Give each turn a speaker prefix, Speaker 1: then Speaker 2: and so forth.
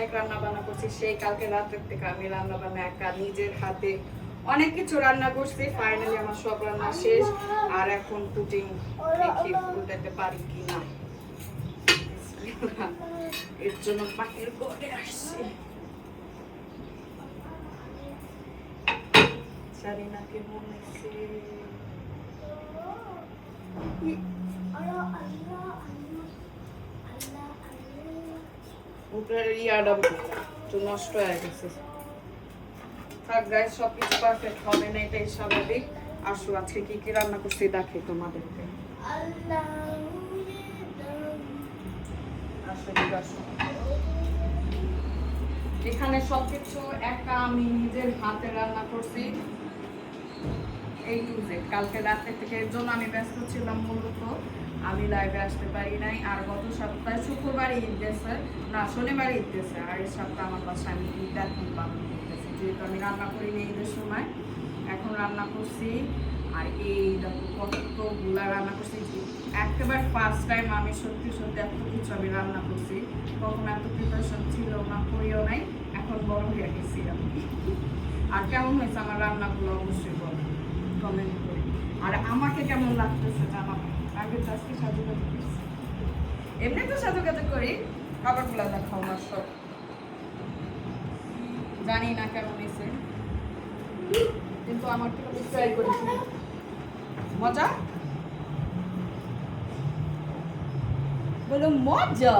Speaker 1: অনেক রান্না বান্না করছি, সেই কালকে রাতের থেকে আমি রান্না বান্না একা নিজের হাতে অনেক কিছু রান্না করছি। ফাইনালি আমার সব রান্না শেষ, আর এখন পুডিং দেখি উল্টাতে পারি কিনা। এর জন্য বাহির করে আসছি, জানি না কেমন হয়েছে। ইয়াটা একটু নষ্ট হয়ে গেছে। থাক গাইস, সবকিছু পারফেক্ট হবে না, এটাই স্বাভাবিক। আসো আজকে কি কি রান্না করছি দেখি তোমাদেরকে। এখানে সবকিছু একা আমি নিজের হাতে রান্না করছি, এই টু জেড। কালকে রাতে থেকে এর জন্য আমি ব্যস্ত ছিলাম, মূলত আমি লাইভে আসতে পারি নাই। আর গত সপ্তাহে শুক্রবারে ঈদ গেছে, না শনিবারে ঈদ গেছে, আর এই সপ্তাহে আমার বাসায় আমি ঈদ এখন পালন করতেছি, যেহেতু আমি রান্না করিনি ঈদের সময়, এখন রান্না করছি। আর এই দেখো কতগুলা রান্না করছি, একেবারে ফার্স্ট টাইম আমি সত্যি সত্যি এত কিছু আমি রান্না করছি। কখনো এত প্রিপারেশন ছিল না, করিও নাই, এখন বড় হয়ে গেছি আমি। আর কেমন হয়েছে আমার রান্নাগুলো অবশ্যই বলো কমেন্ট করে, আর আমাকে কেমন লাগতেছে জানাবো। আগে তো আজকে সাজুকাজু করছি, এমনি তো সাজুকাজু করি, খাবারগুলো দেখাও আমার সব, জানি না কেমন হয়েছে, কিন্তু আমার থেকে আমি ট্রাই করেছি। মজা বলো, মজা।